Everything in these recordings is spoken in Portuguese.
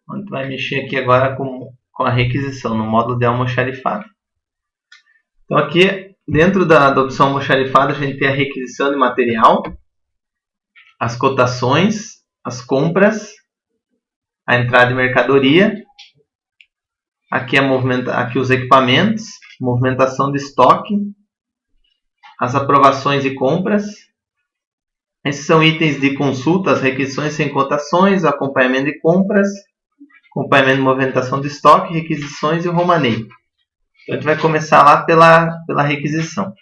onde tu vai mexer aqui agora com a requisição, no módulo de almoxarifado. Então aqui, dentro da opção almoxarifado, a gente tem a requisição de material, as cotações, as compras, a entrada de mercadoria, aqui, aqui os equipamentos, movimentação de estoque, as aprovações e compras. Esses são itens de consulta, as requisições sem cotações, acompanhamento de compras, acompanhamento de movimentação de estoque, requisições e o romaneio. Então, a gente vai começar lá pela requisição.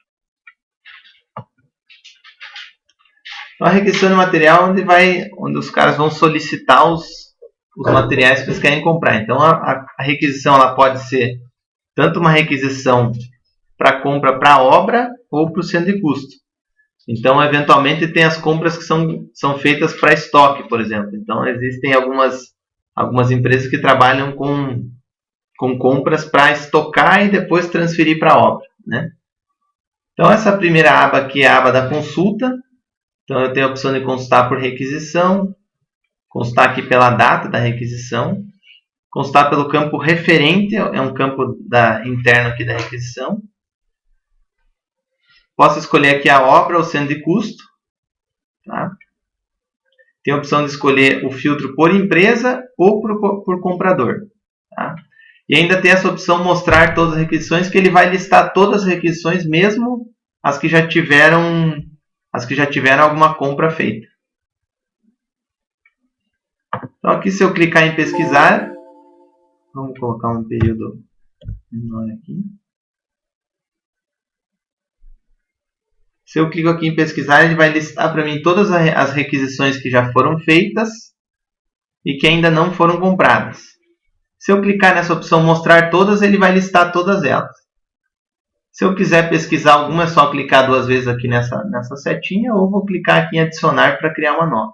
Então, a requisição de material onde os caras vão solicitar os materiais que eles querem comprar. Então, a requisição ela pode ser tanto uma requisição para compra para obra ou para o centro de custo. Então, eventualmente, tem as compras que são feitas para estoque, por exemplo. Então, existem algumas empresas que trabalham com compras para estocar e depois transferir para a obra, né? Então, essa primeira aba aqui é a aba da consulta. Então, eu tenho a opção de consultar por requisição, constar aqui pela data da requisição, constar pelo campo referente, é um campo interno aqui da requisição. Posso escolher aqui a obra ou centro de custo. Tá? Tem a opção de escolher o filtro por empresa ou por comprador. Tá? E ainda tem essa opção mostrar todas as requisições, que ele vai listar todas as requisições, mesmo as que já tiveram alguma compra feita. Então aqui, se eu clicar em pesquisar, vamos colocar um período menor aqui. Se eu clico aqui em pesquisar, ele vai listar para mim todas as requisições que já foram feitas e que ainda não foram compradas. Se eu clicar nessa opção mostrar todas, ele vai listar todas elas. Se eu quiser pesquisar alguma, é só clicar 2 vezes aqui nessa setinha, ou vou clicar aqui em adicionar para criar uma nova.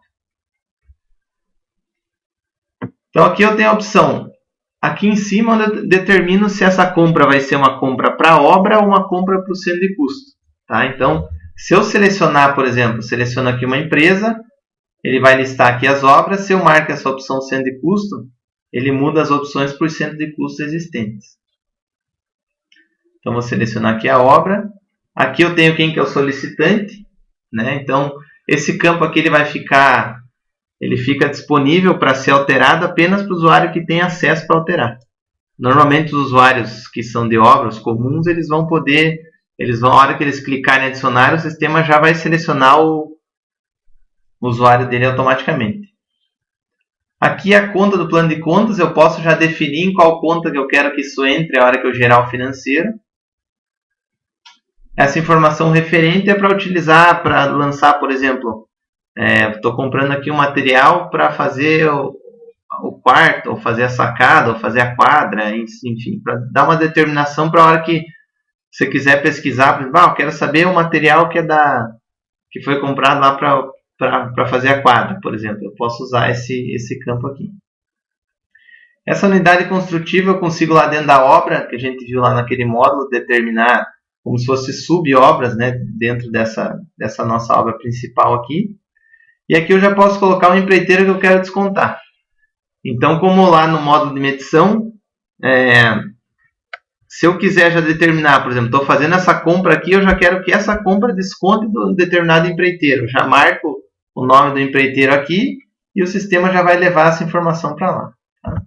Então aqui eu tenho a opção, aqui em cima eu determino se essa compra vai ser uma compra para obra ou uma compra para o centro de custo. Tá? Então, se eu selecionar, por exemplo, seleciono aqui uma empresa, ele vai listar aqui as obras. Se eu marco essa opção centro de custo, ele muda as opções por centro de custo existentes. Então, vou selecionar aqui a obra. Aqui eu tenho quem que é o solicitante, né? Então, esse campo aqui ele fica disponível para ser alterado apenas para o usuário que tem acesso para alterar. Normalmente, os usuários que são de obras comuns, a hora que eles clicarem em adicionar, o sistema já vai selecionar o usuário dele automaticamente. Aqui a conta do plano de contas, eu posso já definir em qual conta que eu quero que isso entre a hora que eu gerar o financeiro. Essa informação referente é para utilizar, para lançar, por exemplo, estou comprando aqui um material para fazer o quarto, ou fazer a sacada, ou fazer a quadra, enfim, para dar uma determinação para a hora que você quiser pesquisar, por exemplo, eu quero saber o material que foi comprado lá para fazer a quadra, por exemplo. Eu posso usar esse campo aqui. Essa unidade construtiva eu consigo lá dentro da obra, que a gente viu lá naquele módulo, determinar como se fosse subobras, né, dentro dessa nossa obra principal aqui. E aqui eu já posso colocar o empreiteiro que eu quero descontar. Então, como lá no módulo de medição, se eu quiser já determinar, por exemplo, estou fazendo essa compra aqui, eu já quero que essa compra desconte do determinado empreiteiro. Já marco o nome do empreiteiro aqui e o sistema já vai levar essa informação para lá. Tá?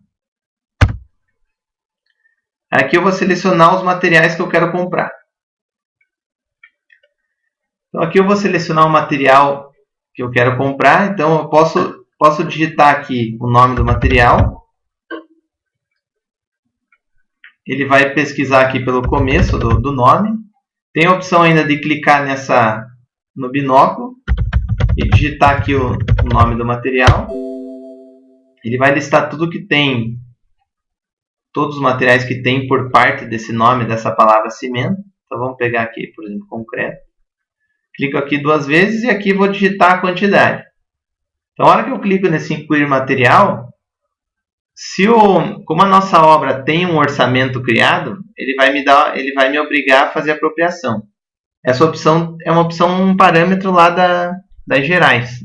Aqui eu vou selecionar os materiais que eu quero comprar. Então aqui eu vou selecionar o material que eu quero comprar. Então eu posso digitar aqui o nome do material. Ele vai pesquisar aqui pelo começo do nome. Tem a opção ainda de clicar no binóculo e digitar aqui o nome do material. Ele vai listar tudo que tem, todos os materiais que tem por parte desse nome, dessa palavra cimento. Então vamos pegar aqui, por exemplo, concreto. Clico aqui 2 vezes e aqui vou digitar a quantidade. Então, na hora que eu clico nesse incluir material, como a nossa obra tem um orçamento criado, ele vai me obrigar a fazer a apropriação. Essa opção é um parâmetro lá das gerais.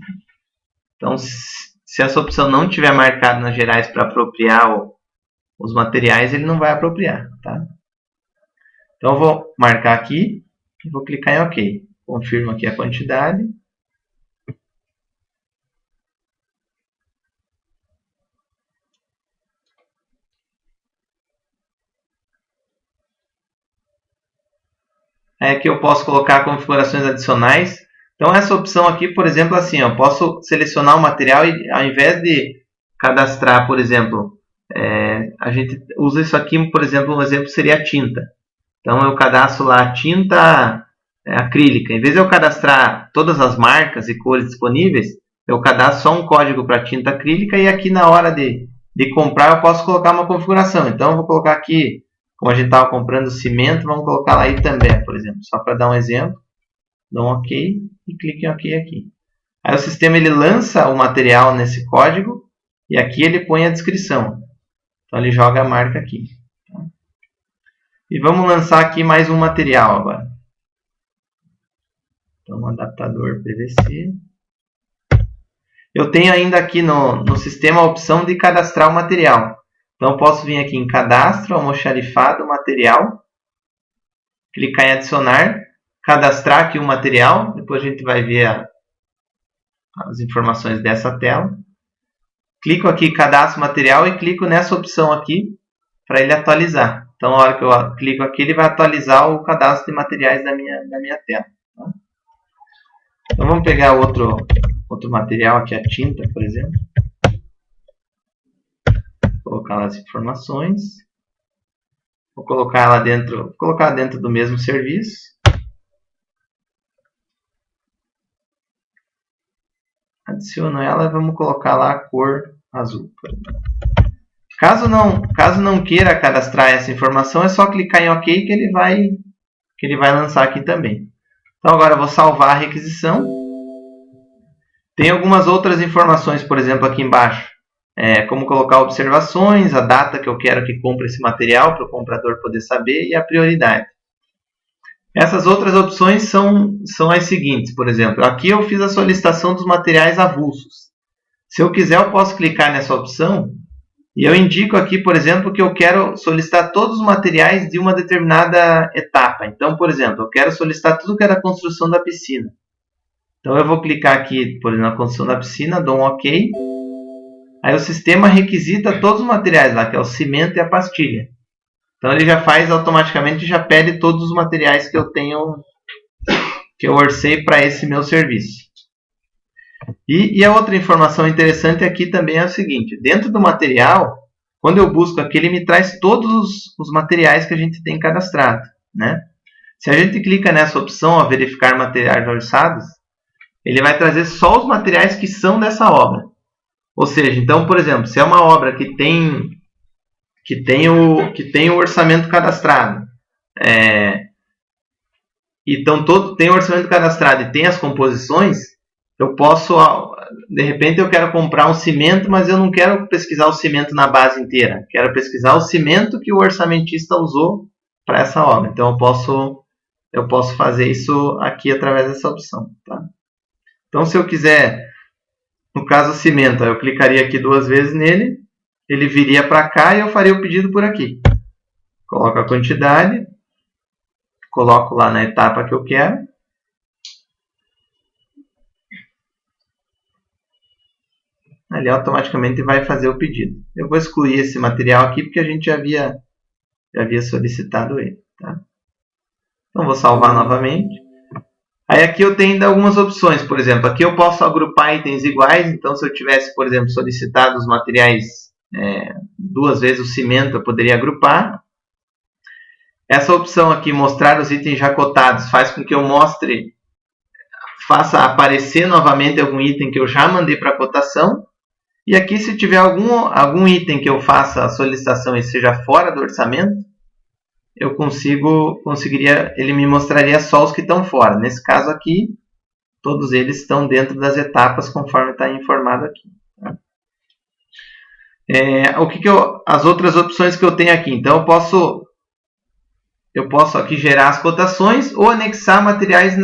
Então, se se essa opção não tiver marcado nas gerais para apropriar os materiais, ele não vai apropriar, tá? Então eu vou marcar aqui e vou clicar em OK. Confirmo aqui a quantidade. Aí aqui eu posso colocar configurações adicionais. Então essa opção aqui, por exemplo, assim, eu posso selecionar o material e ao invés de cadastrar, por exemplo, a gente usa isso aqui, por exemplo, um exemplo seria a tinta. Então eu cadastro lá a tinta acrílica. Em vez de eu cadastrar todas as marcas e cores disponíveis, eu cadastro só um código para tinta acrílica e aqui na hora de comprar eu posso colocar uma configuração. Então eu vou colocar aqui, como a gente estava comprando cimento, vamos colocar lá Itambé, por exemplo, só para dar um exemplo. Dou um OK e clico em OK aqui. Aí o sistema ele lança o material nesse código e aqui ele põe a descrição. Então ele joga a marca aqui. E vamos lançar aqui mais um material agora. Então, um adaptador PVC. Eu tenho ainda aqui no sistema a opção de cadastrar o material. Então, posso vir aqui em Cadastro, Almoxarifado, Material. Clicar em Adicionar. Cadastrar aqui o material. Depois a gente vai ver as informações dessa tela. Clico aqui em Cadastro Material e clico nessa opção aqui para ele atualizar. Então, na hora que eu clico aqui, ele vai atualizar o cadastro de materiais da minha tela. Tá? Então, vamos pegar outro material aqui, a tinta, por exemplo. Vou colocar as informações. Vou colocar ela dentro do mesmo serviço. Adiciono ela e vamos colocar lá a cor azul, por exemplo. Caso não queira cadastrar essa informação, é só clicar em OK que ele vai lançar aqui também. Então agora eu vou salvar a requisição. Tem algumas outras informações, por exemplo, aqui embaixo. Como colocar observações, a data que eu quero que compre esse material, para o comprador poder saber, e a prioridade. Essas outras opções são as seguintes, por exemplo. Aqui eu fiz a solicitação dos materiais avulsos. Se eu quiser, eu posso clicar nessa opção. E eu indico aqui, por exemplo, que eu quero solicitar todos os materiais de uma determinada etapa. Então, por exemplo, eu quero solicitar tudo que é da construção da piscina. Então, eu vou clicar aqui, por exemplo, na construção da piscina, dou um OK. Aí o sistema requisita todos os materiais lá, que é o cimento e a pastilha. Então, ele já faz automaticamente, já pede todos os materiais que eu tenho, que eu orcei para esse meu serviço. E a outra informação interessante aqui também é o seguinte, dentro do material, quando eu busco aqui, ele me traz todos os materiais que a gente tem cadastrado, né? Se a gente clica nessa opção, verificar materiais orçados, ele vai trazer só os materiais que são dessa obra. Ou seja, então, por exemplo, se é uma obra que tem o orçamento cadastrado, então tem o orçamento cadastrado e tem as composições, eu posso, de repente eu quero comprar um cimento, mas eu não quero pesquisar o cimento na base inteira. Quero pesquisar o cimento que o orçamentista usou para essa obra. Então eu posso fazer isso aqui através dessa opção. Tá? Então se eu quiser, no caso o cimento, eu clicaria aqui 2 vezes nele, ele viria para cá e eu faria o pedido por aqui. Coloco a quantidade, coloco lá na etapa que eu quero. Ali automaticamente vai fazer o pedido. Eu vou excluir esse material aqui porque a gente já havia solicitado ele. Tá? Então vou salvar novamente. Aí aqui eu tenho ainda algumas opções. Por exemplo, aqui eu posso agrupar itens iguais. Então se eu tivesse, por exemplo, solicitado os materiais 2 vezes o cimento, eu poderia agrupar. Essa opção aqui, mostrar os itens já cotados, faz com que eu faça aparecer novamente algum item que eu já mandei para cotação. E aqui, se tiver algum item que eu faça a solicitação e seja fora do orçamento, eu conseguiria, ele me mostraria só os que estão fora. Nesse caso aqui, todos eles estão dentro das etapas conforme está informado aqui. Tá? As outras opções que eu tenho aqui. Então, eu posso aqui gerar as cotações ou anexar materiais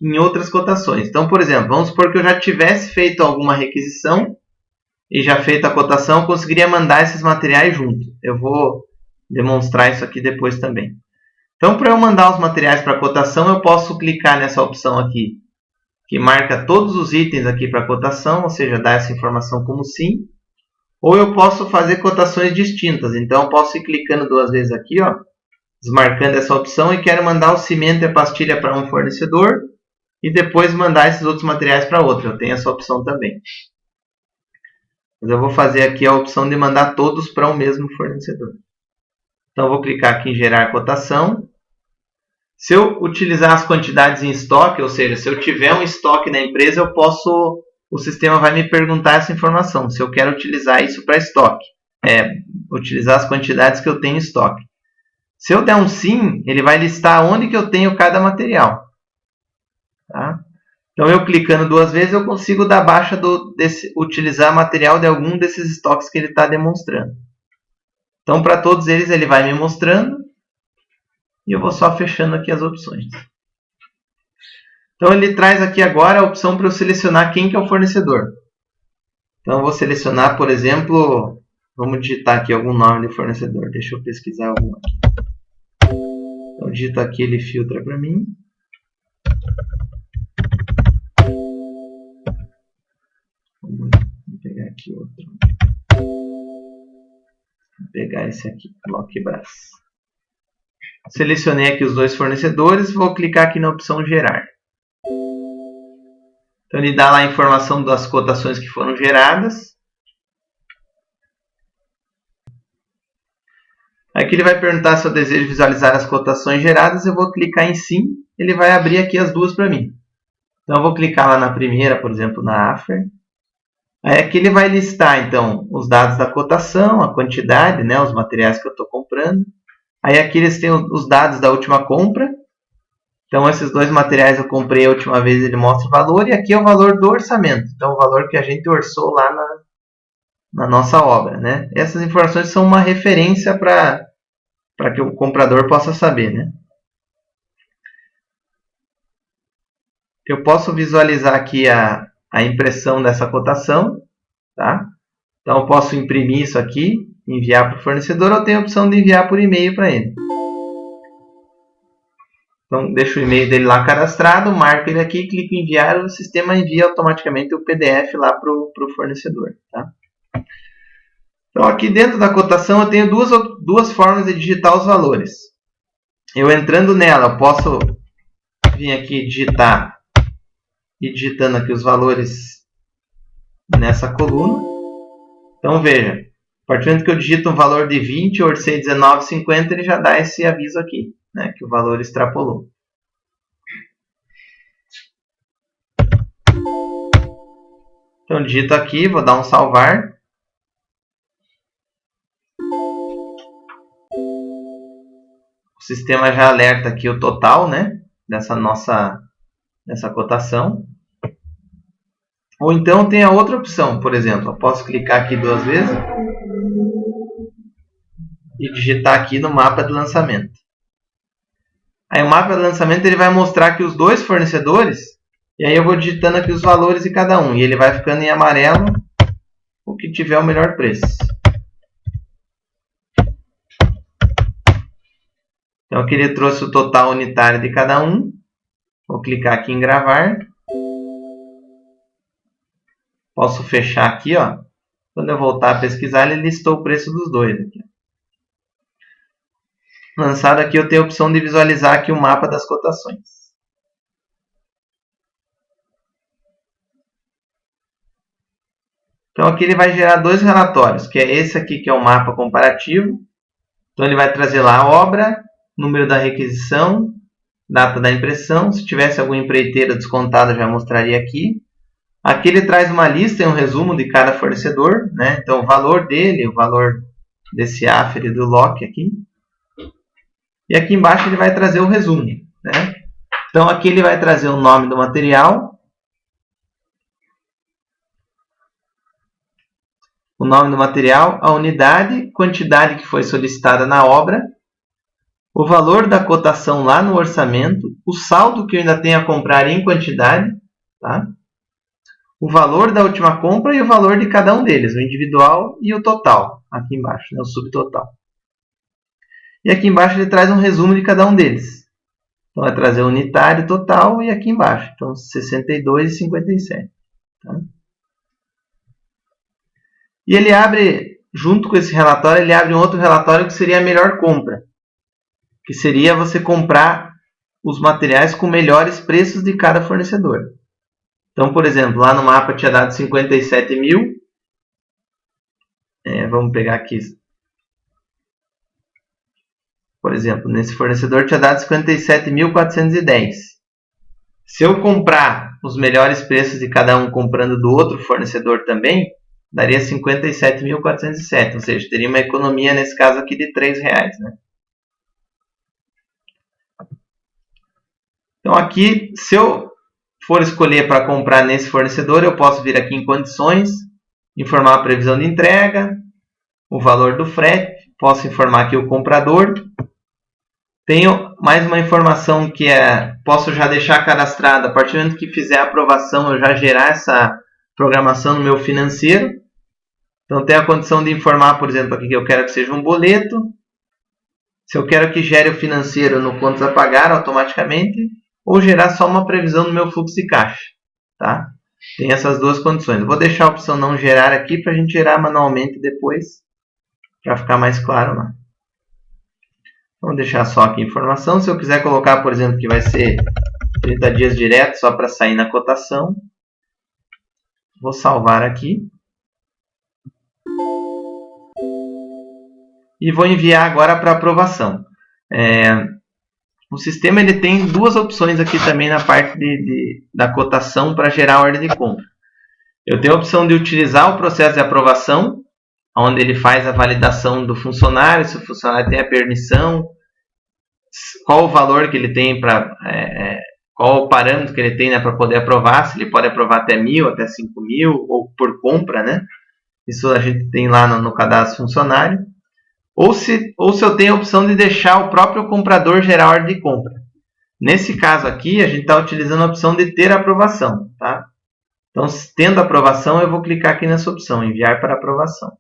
em outras cotações. Então, por exemplo, vamos supor que eu já tivesse feito alguma requisição e já feita a cotação, eu conseguiria mandar esses materiais junto. Eu vou demonstrar isso aqui depois também. Então, para eu mandar os materiais para cotação, eu posso clicar nessa opção aqui, que marca todos os itens aqui para cotação, ou seja, dar essa informação como sim. Ou eu posso fazer cotações distintas. Então, eu posso ir clicando 2 vezes aqui, ó, desmarcando essa opção e quero mandar o cimento e a pastilha para um fornecedor e depois mandar esses outros materiais para outro. Eu tenho essa opção também. Mas eu vou fazer aqui a opção de mandar todos para o mesmo fornecedor. Então, eu vou clicar aqui em gerar cotação. Se eu utilizar as quantidades em estoque, ou seja, se eu tiver um estoque na empresa, o sistema vai me perguntar essa informação, se eu quero utilizar isso para estoque. Utilizar as quantidades que eu tenho em estoque. Se eu der um sim, ele vai listar onde que eu tenho cada material. Tá? Então, eu clicando 2 vezes, eu consigo dar baixa utilizar material de algum desses estoques que ele está demonstrando. Então, para todos eles, ele vai me mostrando. E eu vou só fechando aqui as opções. Então, ele traz aqui agora a opção para eu selecionar quem que é o fornecedor. Então, eu vou selecionar, por exemplo, vamos digitar aqui algum nome de fornecedor. Deixa eu pesquisar algum aqui. Então, digito aqui, ele filtra para mim. Vamos pegar aqui outro. Vou pegar esse aqui, Lockbras. Selecionei aqui os 2 fornecedores, vou clicar aqui na opção gerar. Então, ele dá lá a informação das cotações que foram geradas. Aqui ele vai perguntar se eu desejo visualizar as cotações geradas. Eu vou clicar em sim, ele vai abrir aqui as 2 para mim. Então, eu vou clicar lá na primeira, por exemplo, na AFER. Aí aqui ele vai listar, então, os dados da cotação, a quantidade, né, os materiais que eu estou comprando. Aí aqui eles têm os dados da última compra. Então, esses 2 materiais eu comprei a última vez, ele mostra o valor. E aqui é o valor do orçamento. Então, o valor que a gente orçou lá na nossa obra. Né? Essas informações são uma referência para que o comprador possa saber. Né? Eu posso visualizar aqui a impressão dessa cotação. Tá? Então, eu posso imprimir isso aqui, enviar para o fornecedor, ou tenho a opção de enviar por e-mail para ele. Então, deixo o e-mail dele lá cadastrado, marco ele aqui, clico em enviar, o sistema envia automaticamente o PDF lá para o fornecedor. Tá? Então, aqui dentro da cotação, eu tenho duas formas de digitar os valores. Eu entrando nela, eu posso vir aqui digitar, e digitando aqui os valores nessa coluna. Então, veja, a partir do momento que eu digito um valor de 20, eu orcei 19,50, ele já dá esse aviso aqui, né, que o valor extrapolou. Então, digito aqui, vou dar um salvar. O sistema já alerta aqui o total, né, dessa cotação. Ou então tem a outra opção, por exemplo, eu posso clicar aqui 2 vezes e digitar aqui no mapa de lançamento. Aí o mapa de lançamento ele vai mostrar aqui os 2 fornecedores, e aí eu vou digitando aqui os valores de cada um, e ele vai ficando em amarelo o que tiver o melhor preço. Então aqui ele trouxe o total unitário de cada um. Vou clicar aqui em gravar. Posso fechar aqui, ó. Quando eu voltar a pesquisar, ele listou o preço dos 2 aqui. Lançado aqui, eu tenho a opção de visualizar aqui o mapa das cotações. Então aqui ele vai gerar 2 relatórios, que é esse aqui que é o mapa comparativo. Então ele vai trazer lá a obra, número da requisição, data da impressão. Se tivesse alguma empreiteira descontada, já mostraria aqui. Aqui ele traz uma lista e um resumo de cada fornecedor, né? Então o valor dele, o valor desse AFER e do LOC aqui. E aqui embaixo ele vai trazer o resumo, né? Então aqui ele vai trazer o nome do material, o nome do material, a unidade, quantidade que foi solicitada na obra, o valor da cotação lá no orçamento, o saldo que eu ainda tenho a comprar em quantidade, tá? o valor da última compra e o valor de cada um deles, o individual e o total, aqui embaixo, né, o subtotal. E aqui embaixo ele traz um resumo de cada um deles. Então vai trazer o unitário, total e aqui embaixo. Então 62 e 57. Tá? E ele abre, junto com esse relatório, ele abre um outro relatório que seria a melhor compra. Que seria você comprar os materiais com melhores preços de cada fornecedor. Então, por exemplo, lá no mapa tinha dado 57 mil. Vamos pegar aqui. Por exemplo, nesse fornecedor tinha dado 57.410. Se eu comprar os melhores preços de cada um comprando do outro fornecedor também, daria 57.407. Ou seja, teria uma economia nesse caso aqui de R$3, né? Então aqui, se eu for escolher para comprar nesse fornecedor, eu posso vir aqui em condições, informar a previsão de entrega, o valor do frete, posso informar aqui o comprador. Tenho mais uma informação que posso já deixar cadastrada, a partir do momento que fizer a aprovação, eu já gerar essa programação no meu financeiro. Então tem a condição de informar, por exemplo, aqui que eu quero que seja um boleto. Se eu quero que gere o financeiro no contas a pagar automaticamente, ou gerar só uma previsão no meu fluxo de caixa. Tá? Tem essas duas condições. Eu vou deixar a opção não gerar aqui para a gente gerar manualmente depois, para ficar mais claro lá. Vou deixar só aqui a informação. Se eu quiser colocar, por exemplo, que vai ser 30 dias direto, só para sair na cotação, vou salvar aqui. E vou enviar agora para aprovação. O sistema ele tem duas opções aqui também na parte da cotação para gerar a ordem de compra. Eu tenho a opção de utilizar o processo de aprovação, onde ele faz a validação do funcionário, se o funcionário tem a permissão, qual o valor que ele tem qual o parâmetro que ele tem, né, para poder aprovar, se ele pode aprovar até 1.000, até 5.000, ou por compra, né? Isso a gente tem lá no cadastro funcionário. Ou se eu tenho a opção de deixar o próprio comprador gerar a ordem de compra. Nesse caso aqui, a gente está utilizando a opção de ter aprovação. Tá? Então, tendo aprovação, eu vou clicar aqui nessa opção, enviar para aprovação.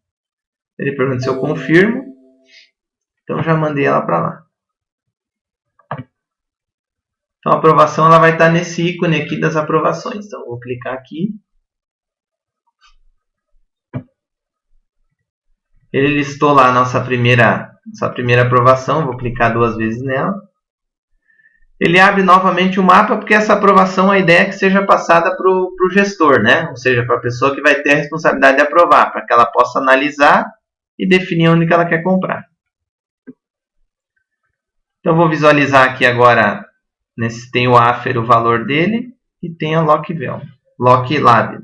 Ele pergunta se eu confirmo. Então, já mandei ela para lá. Então, a aprovação ela vai estar nesse ícone aqui das aprovações. Então, eu vou clicar aqui. Ele listou lá a nossa primeira aprovação, vou clicar 2 vezes nela. Ele abre novamente o mapa, porque essa aprovação, a ideia é que seja passada para o gestor, né? Ou seja, para a pessoa que vai ter a responsabilidade de aprovar, para que ela possa analisar e definir onde que ela quer comprar. Então, vou visualizar aqui agora, tem o Afer, o valor dele, e tem a Lock Lab.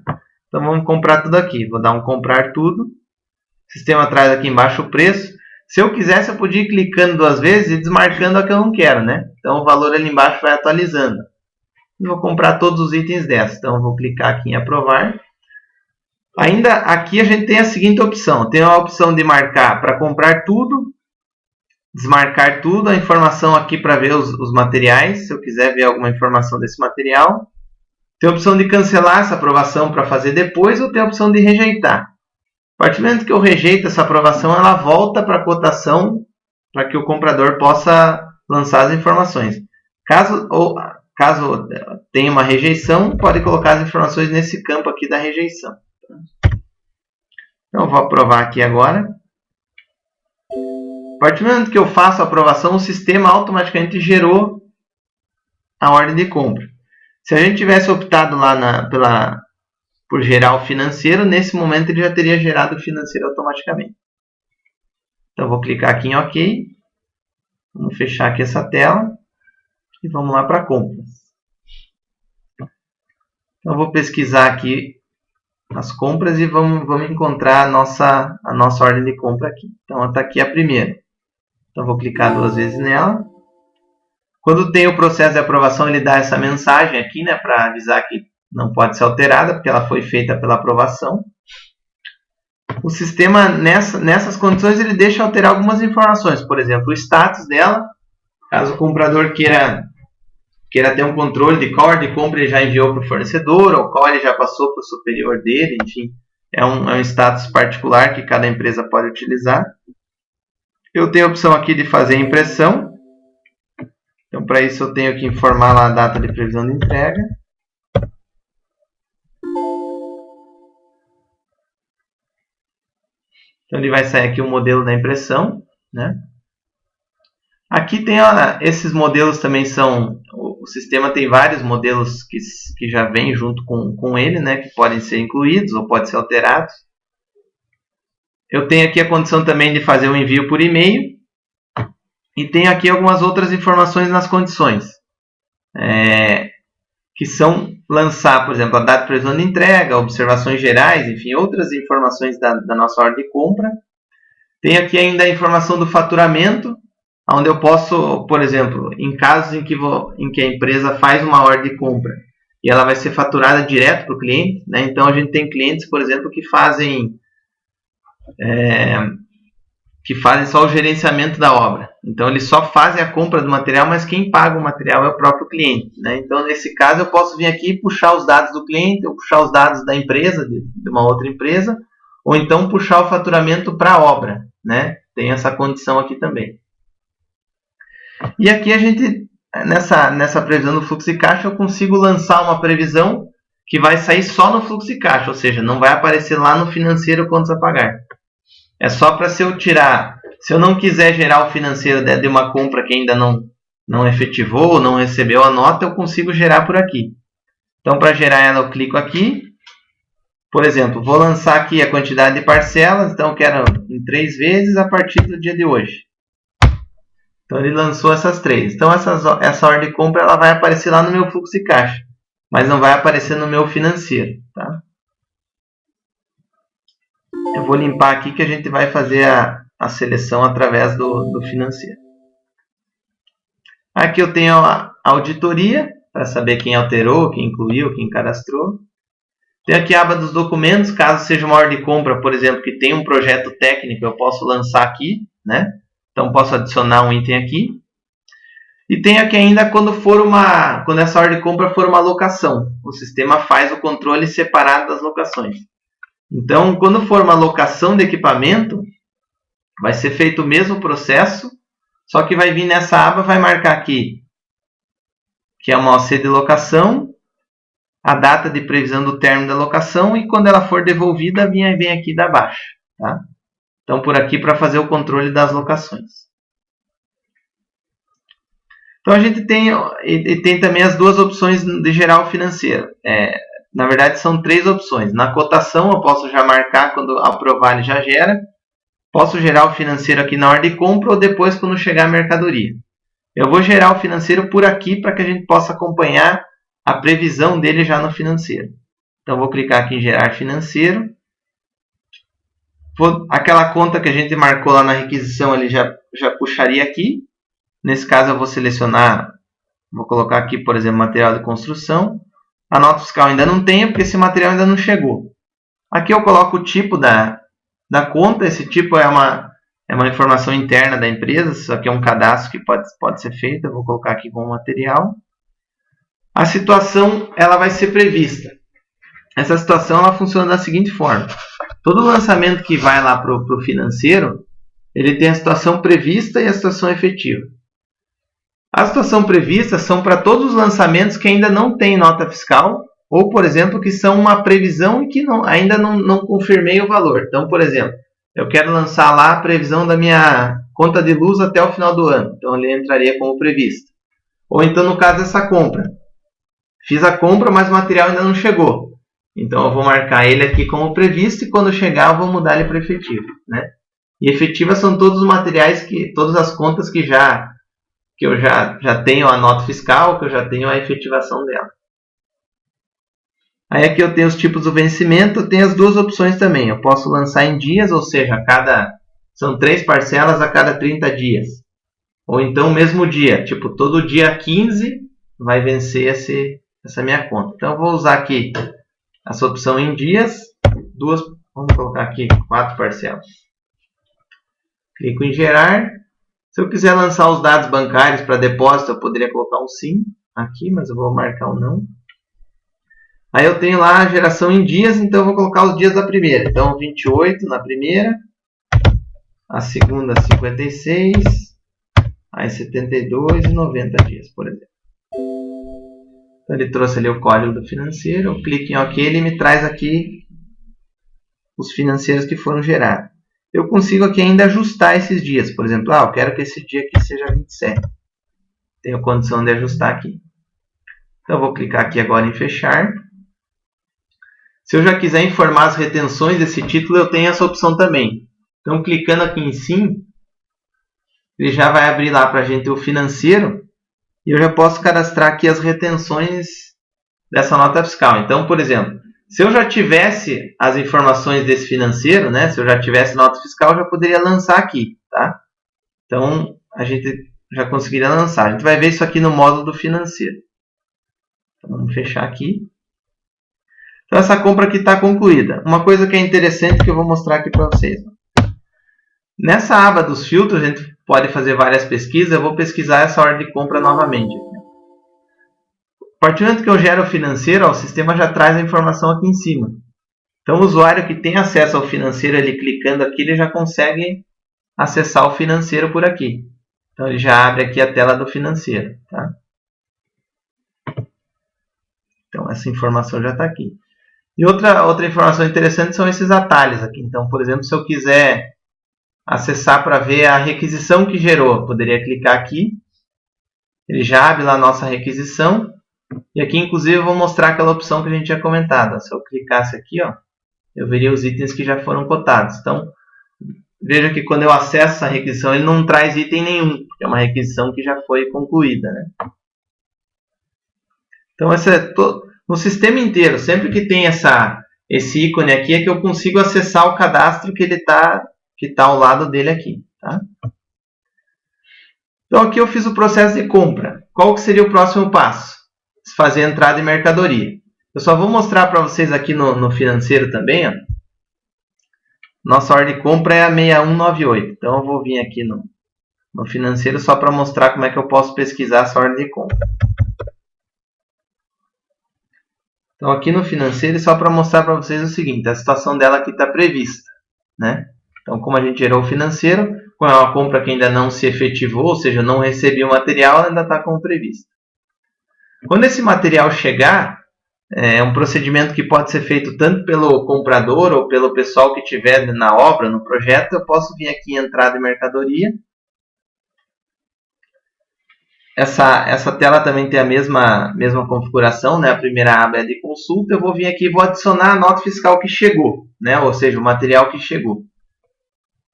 Então, vamos comprar tudo aqui. Vou dar um comprar tudo. O sistema traz aqui embaixo o preço. Se eu quisesse, eu podia ir clicando 2 vezes e desmarcando a que eu não quero, né? Então, o valor ali embaixo vai atualizando. Eu vou comprar todos os itens dessa. Então, eu vou clicar aqui em aprovar. Ainda aqui a gente tem a seguinte opção. Tem a opção de marcar para comprar tudo, desmarcar tudo. A informação aqui para ver os materiais, se eu quiser ver alguma informação desse material. Tem a opção de cancelar essa aprovação para fazer depois, ou tem a opção de rejeitar. A partir do momento que eu rejeito essa aprovação, ela volta para a cotação para que o comprador possa lançar as informações. Caso tenha uma rejeição, pode colocar as informações nesse campo aqui da rejeição. Então, eu vou aprovar aqui agora. A partir do momento que eu faço a aprovação, o sistema automaticamente gerou a ordem de compra. Se a gente tivesse optado lá por gerar o financeiro, nesse momento ele já teria gerado o financeiro automaticamente. Então, vou clicar aqui em OK. Vamos fechar aqui essa tela. E vamos lá para compras. Então, vou pesquisar aqui as compras e vamos encontrar a nossa ordem de compra aqui. Então, está aqui a primeira. Então, vou clicar 2 vezes nela. Quando tem o processo de aprovação, ele dá essa mensagem aqui, né, para avisar que não pode ser alterada, porque ela foi feita pela aprovação. O sistema, nessas condições, ele deixa alterar algumas informações. Por exemplo, o status dela, caso o comprador queira queira ter um controle de qual ordem de compra ele já enviou para o fornecedor, ou qual ele já passou para o superior dele, enfim, é um status particular que cada empresa pode utilizar. Eu tenho a opção aqui de fazer impressão. Então, para isso, eu tenho que informar lá a data de previsão de entrega. Então, ele vai sair aqui o modelo da impressão, né? Aqui tem, olha, esses modelos também são... O sistema tem vários modelos que já vêm junto com ele, né? Que podem ser incluídos ou podem ser alterados. Eu tenho aqui a condição também de fazer um envio por e-mail. E tenho aqui algumas outras informações nas condições. Que são lançar, por exemplo, a data de previsão de entrega, observações gerais, enfim, outras informações da nossa ordem de compra. Tem aqui ainda a informação do faturamento, onde eu posso, por exemplo, em casos em que a empresa faz uma ordem de compra e ela vai ser faturada direto para o cliente, né? Então a gente tem clientes, por exemplo, que fazem só o gerenciamento da obra. Então eles só fazem a compra do material, mas quem paga o material é o próprio cliente, né? Então nesse caso eu posso vir aqui e puxar os dados do cliente, ou puxar os dados da empresa, de uma outra empresa, ou então puxar o faturamento para a obra, né? Tem essa condição aqui também. E aqui a gente, nessa previsão do fluxo de caixa, eu consigo lançar uma previsão que vai sair só no fluxo de caixa, ou seja, não vai aparecer lá no financeiro contas a pagar. É só para se eu não quiser gerar o financeiro de uma compra que ainda não efetivou, não recebeu a nota, eu consigo gerar por aqui. Então, para gerar ela, eu clico aqui. Por exemplo, vou lançar aqui a quantidade de parcelas, então eu quero em 3 vezes a partir do dia de hoje. Então ele lançou essas 3. Então essa ordem de compra ela vai aparecer lá no meu fluxo de caixa, mas não vai aparecer no meu financeiro. Tá? Eu vou limpar aqui que a gente vai fazer a seleção através do financeiro. Aqui eu tenho a auditoria, para saber quem alterou, quem incluiu, quem cadastrou. Tem aqui a aba dos documentos, caso seja uma ordem de compra, por exemplo, que tem um projeto técnico, eu posso lançar aqui, né? Então posso adicionar um item aqui. E tem aqui ainda quando essa ordem de compra for uma locação. O sistema faz o controle separado das locações. Então, quando for uma locação de equipamento, vai ser feito o mesmo processo, só que vai vir nessa aba, vai marcar aqui, que é uma OC de locação, a data de previsão do término da locação, e quando ela for devolvida, vem aqui da baixa. Tá? Então, por aqui, para fazer o controle das locações. Então, a gente tem também as duas opções de geral financeiro. Na verdade, são 3 opções. Na cotação, eu posso já marcar, quando aprovar, ele já gera. Posso gerar o financeiro aqui na ordem de compra ou depois, quando chegar a mercadoria. Eu vou gerar o financeiro por aqui para que a gente possa acompanhar a previsão dele já no financeiro. Então, vou clicar aqui em gerar financeiro. Aquela conta que a gente marcou lá na requisição, ele já puxaria aqui. Nesse caso, eu vou selecionar, vou colocar aqui, por exemplo, material de construção. A nota fiscal ainda não tem, porque esse material ainda não chegou. Aqui eu coloco o tipo da conta. Esse tipo é uma informação interna da empresa. Isso aqui é um cadastro que pode ser feito. Eu vou colocar aqui como material. A situação ela vai ser prevista. Essa situação ela funciona da seguinte forma. Todo lançamento que vai lá para o financeiro, ele tem a situação prevista e a situação efetiva. A situação prevista são para todos os lançamentos que ainda não têm nota fiscal, ou, por exemplo, que são uma previsão e que ainda não confirmei o valor. Então, por exemplo, eu quero lançar lá a previsão da minha conta de luz até o final do ano. Então, ele entraria como previsto. Ou então, no caso dessa compra. Fiz a compra, mas o material ainda não chegou. Então, eu vou marcar ele aqui como previsto e quando chegar, eu vou mudar ele para efetivo. Né? E efetiva são todos os materiais, todas as contas que eu já tenho a nota fiscal, que eu já tenho a efetivação dela. Aí aqui eu tenho os tipos do vencimento, eu tenho as duas opções também. Eu posso lançar em dias, ou seja, são 3 parcelas a cada 30 dias. Ou então o mesmo dia, tipo todo dia 15 vai vencer essa minha conta. Então eu vou usar aqui essa opção em dias, vamos colocar aqui 4 parcelas. Clico em gerar. Se eu quiser lançar os dados bancários para depósito, eu poderia colocar um sim. aqui, mas eu vou marcar o não. Aí eu tenho lá a geração em dias, então eu vou colocar os dias da primeira. Então 28 na primeira, a segunda 56, aí 72 e 90 dias, por exemplo. Então ele trouxe ali o código do financeiro, eu clico em OK, ele me traz aqui os financeiros que foram gerados. Eu consigo aqui ainda ajustar esses dias. Por exemplo, eu quero que esse dia aqui seja 27. Tenho condição de ajustar aqui. Então eu vou clicar aqui agora em fechar. Se eu já quiser informar as retenções desse título, eu tenho essa opção também. Então clicando aqui em sim, ele já vai abrir lá para a gente o financeiro. E eu já posso cadastrar aqui as retenções dessa nota fiscal. Então, por exemplo, se eu já tivesse as informações desse financeiro, né? Se eu já tivesse nota fiscal, eu já poderia lançar aqui, tá? Então, a gente já conseguiria lançar. A gente vai ver isso aqui no módulo do financeiro. Então, vamos fechar aqui. Então, essa compra aqui está concluída. Uma coisa que é interessante que eu vou mostrar aqui para vocês. Nessa aba dos filtros, a gente pode fazer várias pesquisas. Eu vou pesquisar essa ordem de compra novamente. A partir do momento que eu gero o financeiro, o sistema já traz a informação aqui em cima. Então, o usuário que tem acesso ao financeiro, ele clicando aqui, ele já consegue acessar o financeiro por aqui. Então, ele já abre aqui a tela do financeiro. Tá? Então, essa informação já está aqui. E outra informação interessante são esses atalhos aqui. Então, por exemplo, se eu quiser acessar para ver a requisição que gerou, poderia clicar aqui. Ele já abre lá a nossa requisição. E aqui, inclusive, eu vou mostrar aquela opção que a gente tinha comentado. Se eu clicasse aqui, eu veria os itens que já foram cotados. Então, veja que quando eu acesso a requisição, ele não traz item nenhum, porque é uma requisição que já foi concluída, né? Então, no sistema inteiro, sempre que tem esse ícone aqui, é que eu consigo acessar o cadastro que está ao lado dele aqui. Tá? Então, aqui eu fiz o processo de compra. Qual que seria o próximo passo? Fazer a entrada em mercadoria. Eu só vou mostrar para vocês aqui no financeiro também. Nossa ordem de compra é a 6198. Então eu vou vir aqui no financeiro só para mostrar como é que eu posso pesquisar essa ordem de compra. Então aqui no financeiro, só para mostrar para vocês o seguinte, a situação dela aqui está prevista, né? Então como a gente gerou o financeiro, com uma compra que ainda não se efetivou, ou seja, não recebi o material, ela ainda está como prevista. Quando esse material chegar, é um procedimento que pode ser feito tanto pelo comprador ou pelo pessoal que estiver na obra, no projeto, eu posso vir aqui em entrada em mercadoria. Essa tela também tem a mesma configuração, né? A primeira aba é de consulta. Eu vou vir aqui e vou adicionar a nota fiscal que chegou, né? Ou seja, o material que chegou.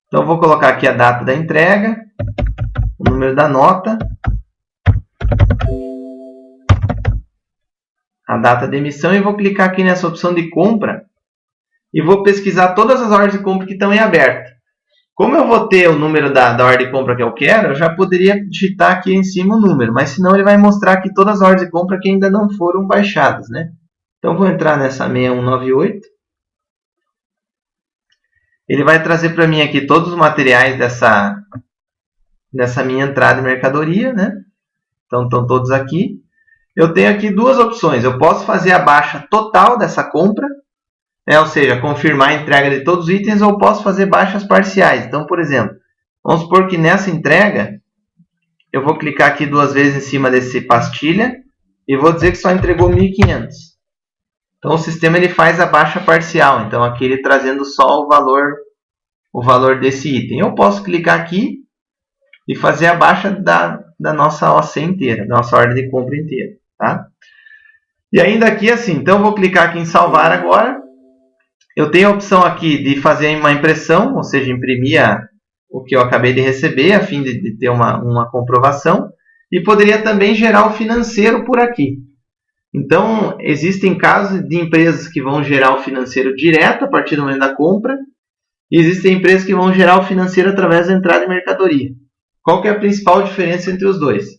Então, eu vou colocar aqui a data da entrega, o número da nota, a data de emissão e vou clicar aqui nessa opção de compra e vou pesquisar todas as ordens de compra que estão em aberto. Como eu vou ter o número da ordem de compra que eu quero, eu já poderia digitar aqui em cima o número, mas senão ele vai mostrar aqui todas as ordens de compra que ainda não foram baixadas, né? Então vou entrar nessa 6198. Ele vai trazer para mim aqui todos os materiais dessa minha entrada em mercadoria, né? Então estão todos aqui. Eu tenho aqui duas opções. Eu posso fazer a baixa total dessa compra, ou seja, confirmar a entrega de todos os itens, ou posso fazer baixas parciais. Então, por exemplo, vamos supor que nessa entrega, eu vou clicar aqui duas vezes em cima desse pastilha e vou dizer que só entregou 1.500. Então, o sistema ele faz a baixa parcial. Então, aqui ele trazendo só o valor desse item. Eu posso clicar aqui e fazer a baixa da nossa OC inteira, da nossa ordem de compra inteira. Tá? E ainda aqui assim, então eu vou clicar aqui em salvar agora. Eu tenho a opção aqui de fazer uma impressão, ou seja, imprimir o que eu acabei de receber, a fim de ter uma comprovação. E poderia também gerar o financeiro por aqui. Então, existem casos de empresas que vão gerar o financeiro direto a partir do momento da compra. E existem empresas que vão gerar o financeiro através da entrada em mercadoria. Qual que é a principal diferença entre os dois?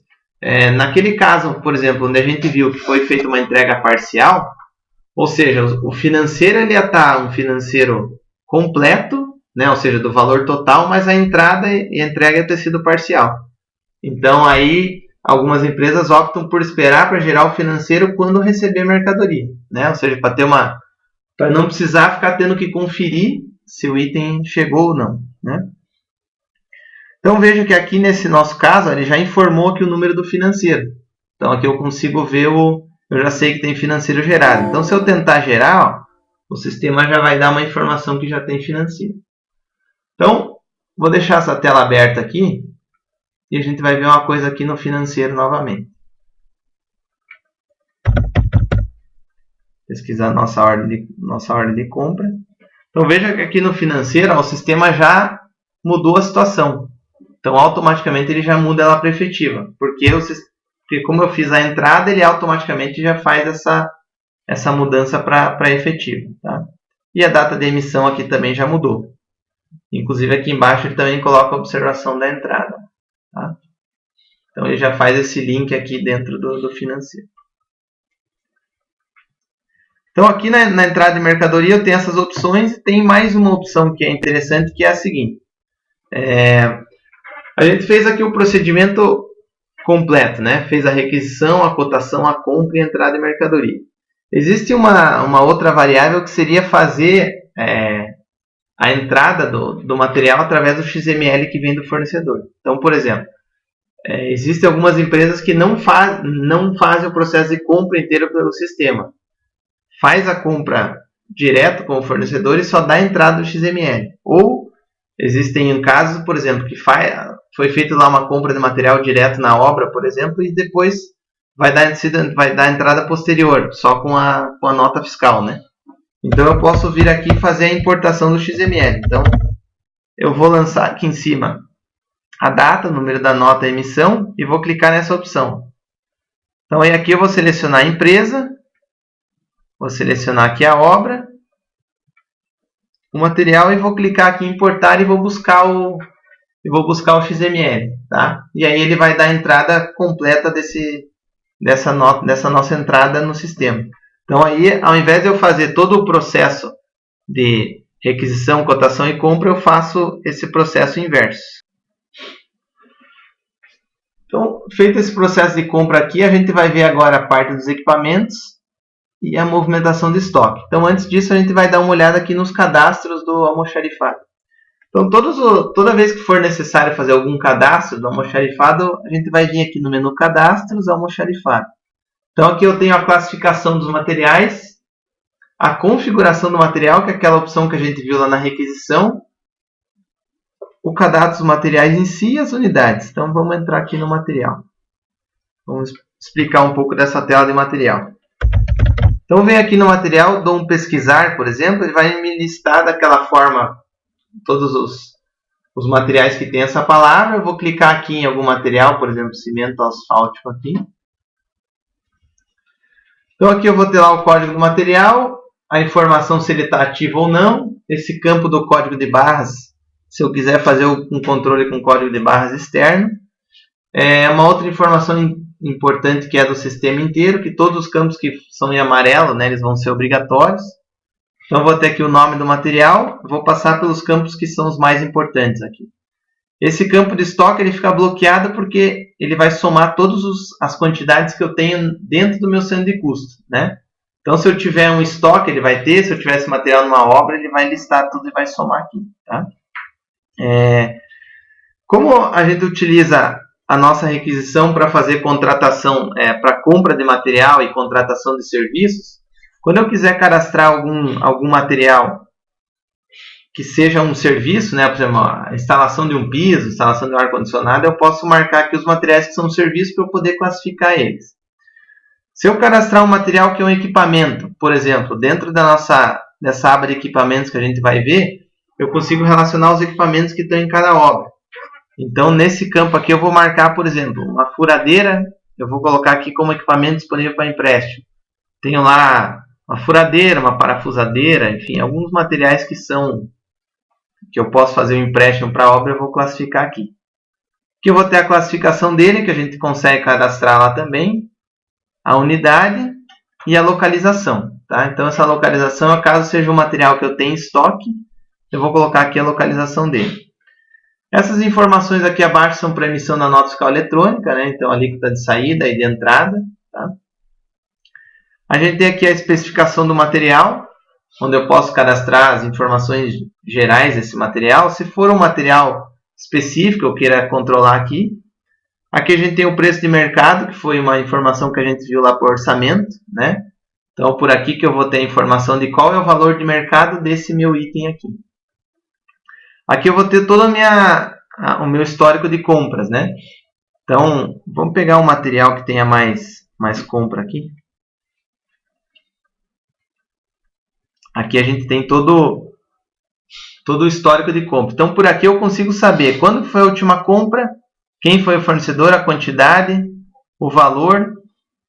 Naquele caso, por exemplo, onde a gente viu que foi feita uma entrega parcial, ou seja, o financeiro ele ia estar um financeiro completo, né, ou seja, do valor total, mas a entrada e a entrega ia ter sido parcial. Então, aí algumas empresas optam por esperar para gerar o financeiro quando receber a mercadoria, né? Ou seja, para não precisar ficar tendo que conferir se o item chegou ou não, né? Então veja que aqui nesse nosso caso ele já informou aqui o número do financeiro. Então aqui eu consigo ver eu já sei que tem financeiro gerado. Então se eu tentar gerar, ó, o sistema já vai dar uma informação que já tem financeiro. Então vou deixar essa tela aberta aqui e a gente vai ver uma coisa aqui no financeiro novamente. Pesquisar nossa ordem de compra. Então veja que aqui no financeiro ó, o sistema já mudou a situação. Então automaticamente ele já muda ela para efetiva. Porque como eu fiz a entrada, ele automaticamente já faz essa mudança para efetiva. Tá? E a data de emissão aqui também já mudou. Inclusive aqui embaixo ele também coloca a observação da entrada. Tá? Então ele já faz esse link aqui dentro do financeiro. Então aqui na entrada de mercadoria eu tenho essas opções e tem mais uma opção que é interessante, que é a seguinte. A gente fez aqui o procedimento completo, né? Fez a requisição, a cotação, a compra e a entrada de mercadoria. Existe uma outra variável que seria fazer a entrada do material através do XML que vem do fornecedor. Então, por exemplo, existem algumas empresas que não fazem o processo de compra inteiro pelo sistema. Faz a compra direto com o fornecedor e só dá a entrada do XML. Ou existem casos, por exemplo, que foi feita lá uma compra de material direto na obra, por exemplo, e depois vai dar a entrada posterior, só com a nota fiscal, né? Então eu posso vir aqui e fazer a importação do XML. Então eu vou lançar aqui em cima a data, o número da nota, a emissão, e vou clicar nessa opção. Então aí aqui eu vou selecionar a empresa, vou selecionar aqui a obra, o material, e vou clicar aqui em importar e vou buscar o XML, tá? E aí ele vai dar a entrada completa dessa nossa entrada no sistema. Então aí, ao invés de eu fazer todo o processo de requisição, cotação e compra, eu faço esse processo inverso. Então, feito esse processo de compra aqui, a gente vai ver agora a parte dos equipamentos e a movimentação de estoque. Então, antes disso, a gente vai dar uma olhada aqui nos cadastros do almoxarifado. Então, toda vez que for necessário fazer algum cadastro do almoxarifado, a gente vai vir aqui no menu Cadastros, Almoxarifado. Então, aqui eu tenho a classificação dos materiais, a configuração do material, que é aquela opção que a gente viu lá na requisição, o cadastro dos materiais em si e as unidades. Então, vamos entrar aqui no material. Vamos explicar um pouco dessa tela de material. Então, venho aqui no material, dou um pesquisar, por exemplo, ele vai me listar daquela forma todos os materiais que tem essa palavra. Eu vou clicar aqui em algum material, por exemplo, cimento asfáltico aqui. Então, aqui eu vou ter lá o código do material, a informação se ele está ativo ou não, esse campo do código de barras, se eu quiser fazer um controle com código de barras externo. Uma outra informação importante que é do sistema inteiro, que todos os campos que são em amarelo, né, eles vão ser obrigatórios. Então, eu vou ter aqui o nome do material, vou passar pelos campos que são os mais importantes aqui. Esse campo de estoque ele fica bloqueado porque ele vai somar todas as quantidades que eu tenho dentro do meu centro de custo, né? Então, se eu tiver um estoque, ele vai ter. Se eu tiver esse material numa obra, ele vai listar tudo e vai somar aqui, tá? Como a gente utiliza a nossa requisição para fazer contratação, para compra de material e contratação de serviços, quando eu quiser cadastrar algum material que seja um serviço, né, por exemplo, a instalação de um piso, instalação de um ar-condicionado, eu posso marcar aqui os materiais que são serviços para eu poder classificar eles. Se eu cadastrar um material que é um equipamento, por exemplo, dentro dessa aba de equipamentos que a gente vai ver, eu consigo relacionar os equipamentos que estão em cada obra. Então, nesse campo aqui, eu vou marcar, por exemplo, uma furadeira, eu vou colocar aqui como equipamento disponível para empréstimo. Tenho lá uma furadeira, uma parafusadeira, enfim, alguns materiais que eu posso fazer um empréstimo para a obra, eu vou classificar aqui. Aqui eu vou ter a classificação dele, que a gente consegue cadastrar lá também, a unidade e a localização. Tá? Então, essa localização, caso seja um material que eu tenho em estoque, eu vou colocar aqui a localização dele. Essas informações aqui abaixo são para emissão da nota fiscal eletrônica, né? Então, a alíquota de saída e de entrada. Tá? A gente tem aqui a especificação do material, onde eu posso cadastrar as informações gerais desse material. Se for um material específico, eu queira controlar aqui. Aqui a gente tem o preço de mercado, que foi uma informação que a gente viu lá por orçamento, né? Então, por aqui que eu vou ter a informação de qual é o valor de mercado desse meu item aqui. Aqui eu vou ter todo o meu histórico de compras, né? Então, vamos pegar um material que tenha mais compra aqui. Aqui a gente tem todo o histórico de compra. Então, por aqui eu consigo saber quando foi a última compra, quem foi o fornecedor, a quantidade, o valor.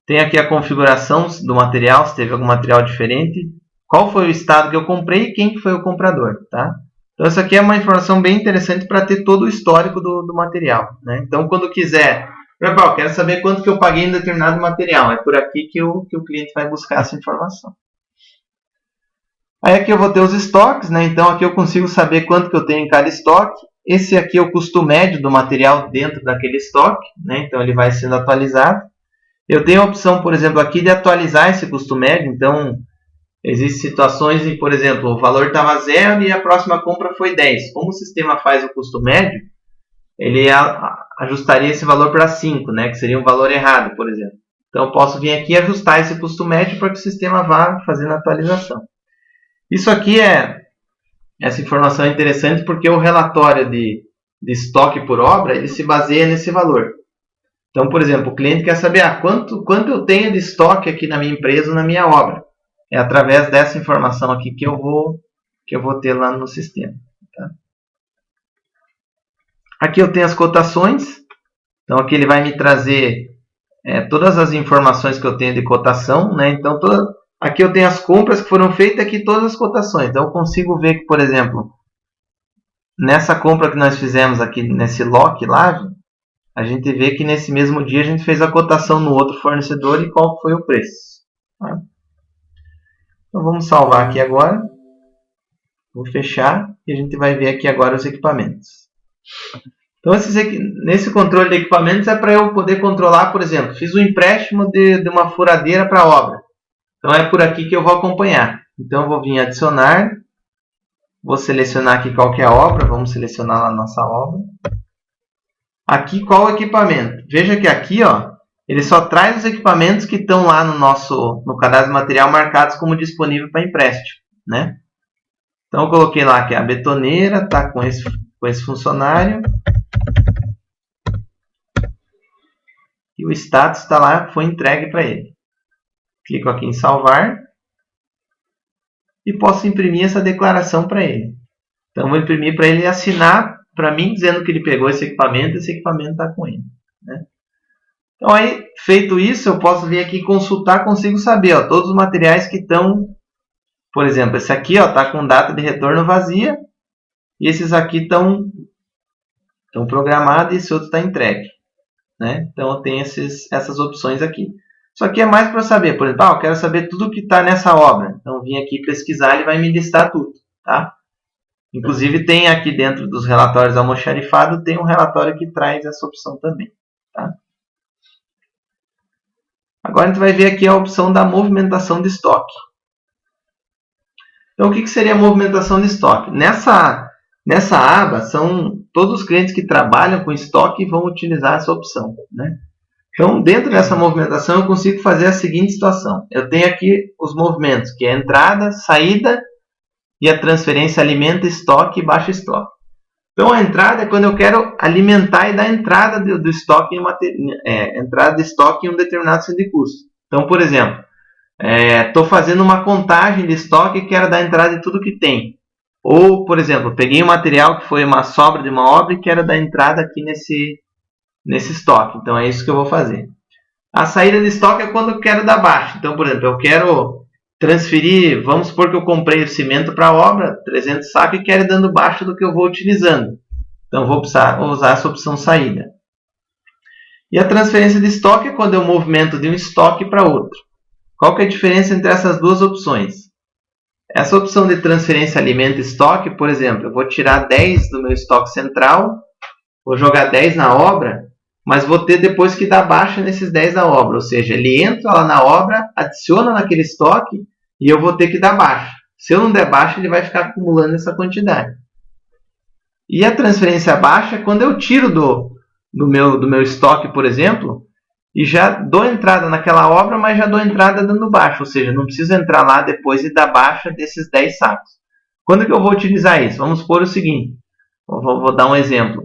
Tem aqui a configuração do material, se teve algum material diferente. Qual foi o estado que eu comprei e quem foi o comprador. Tá? Então, isso aqui é uma informação bem interessante para ter todo o histórico do material. Né? Então, quando quiser, eu quero saber quanto que eu paguei em determinado material. É por aqui que o cliente vai buscar essa informação. Aí aqui eu vou ter os estoques, né? Então aqui eu consigo saber quanto que eu tenho em cada estoque. Esse aqui é o custo médio do material dentro daquele estoque, né? Então ele vai sendo atualizado. Eu tenho a opção, por exemplo, aqui de atualizar esse custo médio. Então existem situações em, por exemplo, o valor estava 0 e a próxima compra foi 10. Como o sistema faz o custo médio, ele ajustaria esse valor para 5, né? Que seria um valor errado, por exemplo. Então eu posso vir aqui e ajustar esse custo médio para que o sistema vá fazendo a atualização. Isso aqui essa informação é interessante porque o relatório de estoque por obra ele se baseia nesse valor. Então, por exemplo, o cliente quer saber quanto eu tenho de estoque aqui na minha empresa ou na minha obra. É através dessa informação aqui que eu vou ter lá no sistema. Tá? Aqui eu tenho as cotações. Então, aqui ele vai me trazer todas as informações que eu tenho de cotação. Né? Então, aqui eu tenho as compras que foram feitas, aqui todas as cotações. Então eu consigo ver que, por exemplo, nessa compra que nós fizemos aqui nesse lock lá, a gente vê que nesse mesmo dia a gente fez a cotação no outro fornecedor e qual foi o preço. Tá? Então vamos salvar aqui agora. Vou fechar e a gente vai ver aqui agora os equipamentos. Então nesse controle de equipamentos é para eu poder controlar, por exemplo, fiz um empréstimo de uma furadeira para a obra. Então é por aqui que eu vou acompanhar. Então eu vou vir adicionar. Vou selecionar aqui qual que é a obra. Vamos selecionar lá a nossa obra. Aqui qual o equipamento. Veja que aqui ele só traz os equipamentos que estão lá no cadastro de material marcados como disponível para empréstimo. Né? Então eu coloquei lá que a betoneira está com esse funcionário. E o status está lá, foi entregue para ele. Clico aqui em salvar e posso imprimir essa declaração para ele. Então, vou imprimir para ele assinar para mim, dizendo que ele pegou esse equipamento está com ele. Né? Então, aí, feito isso, eu posso vir aqui consultar, consigo saber todos os materiais que estão, por exemplo, esse aqui está com data de retorno vazia e esses aqui estão programados e esse outro está entregue. Né? Então, eu tenho essas opções aqui. Isso aqui é mais para saber, por exemplo, eu quero saber tudo que está nessa obra. Então, vim aqui pesquisar, ele vai me listar tudo. Tá? Inclusive, tem aqui dentro dos relatórios almoxarifados, tem um relatório que traz essa opção também. Tá? Agora, a gente vai ver aqui a opção da movimentação de estoque. Então, o que seria a movimentação de estoque? Nessa aba, são todos os clientes que trabalham com estoque vão utilizar essa opção. Né? Então, dentro dessa movimentação, eu consigo fazer a seguinte situação. Eu tenho aqui os movimentos, que é a entrada, saída e a transferência alimenta, estoque e baixa estoque. Então, a entrada é quando eu quero alimentar e dar entrada do estoque entrada de estoque em um determinado centro de custo. Então, por exemplo, estou fazendo uma contagem de estoque e quero dar entrada de tudo que tem. Ou, por exemplo, peguei um material que foi uma sobra de uma obra e quero dar entrada aqui nesse estoque. Então, é isso que eu vou fazer. A saída de estoque é quando eu quero dar baixa. Então, por exemplo, eu quero transferir, vamos supor que eu comprei o cimento para a obra, 300 sacos, e quero ir dando baixa do que eu vou utilizando. Então, vou usar essa opção saída. E a transferência de estoque é quando eu movimento de um estoque para outro. Qual que é a diferença entre essas duas opções? Essa opção de transferência alimenta estoque, por exemplo, eu vou tirar 10 do meu estoque central vou jogar 10 na obra, mas vou ter depois que dar baixa nesses 10 da obra. Ou seja, ele entra lá na obra, adiciona naquele estoque e eu vou ter que dar baixa. Se eu não der baixa, ele vai ficar acumulando essa quantidade. E a transferência baixa é quando eu tiro do meu estoque, por exemplo, e já dou entrada naquela obra, mas já dou entrada dando baixa. Ou seja, não preciso entrar lá depois e dar baixa desses 10 sacos. Quando que eu vou utilizar isso? Vamos supor o seguinte. Vou dar um exemplo.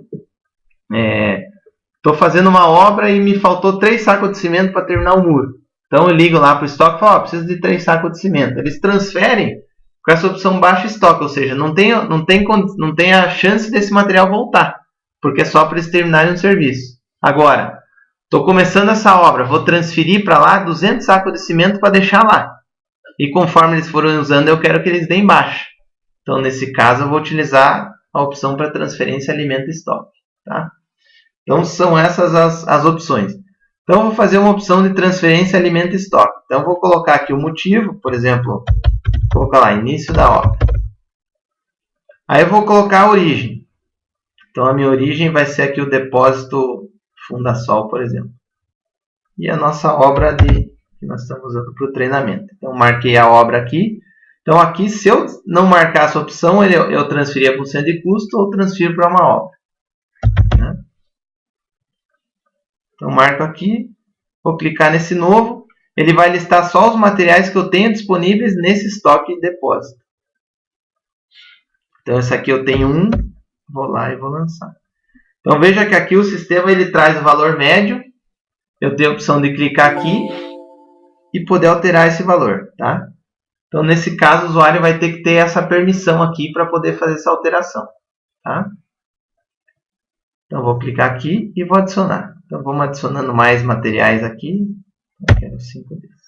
Estou fazendo uma obra e me faltou 3 sacos de cimento para terminar o muro. Então eu ligo lá para o estoque e falo, preciso de 3 sacos de cimento. Eles transferem com essa opção baixa estoque, ou seja, não tem a chance desse material voltar, porque é só para eles terminarem o serviço. Agora, estou começando essa obra, vou transferir para lá 200 sacos de cimento para deixar lá. E conforme eles forem usando, eu quero que eles deem baixa. Então, nesse caso, eu vou utilizar a opção para transferência alimento estoque. Tá? Então, são essas as opções. Então, eu vou fazer uma opção de transferência alimento estoque. Então, eu vou colocar aqui o motivo, por exemplo, vou colocar lá, início da obra. Aí eu vou colocar a origem. Então, a minha origem vai ser aqui o depósito Fundasol, por exemplo. E a nossa obra que nós estamos usando para o treinamento. Então, marquei a obra aqui. Então, aqui, se eu não marcar essa opção, eu transferia para o centro de custo ou transfiro para uma obra. Né? Então, marco aqui. Vou clicar nesse novo. Ele vai listar só os materiais que eu tenho disponíveis nesse estoque de depósito. Então, esse aqui eu tenho um. Vou lá e vou lançar. Então, veja que aqui o sistema ele traz o valor médio. Eu tenho a opção de clicar aqui e poder alterar esse valor. Tá? Então, nesse caso, o usuário vai ter que ter essa permissão aqui para poder fazer essa alteração. Tá? Então, vou clicar aqui e vou adicionar. Então, vamos adicionando mais materiais aqui. Eu quero 5 desses.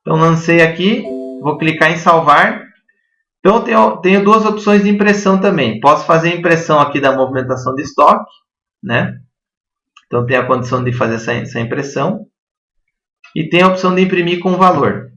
Então, lancei aqui. Vou clicar em salvar. Então, eu tenho duas opções de impressão também. Posso fazer a impressão aqui da movimentação de estoque. Né? Então, tem a condição de fazer essa impressão. E tem a opção de imprimir com valor.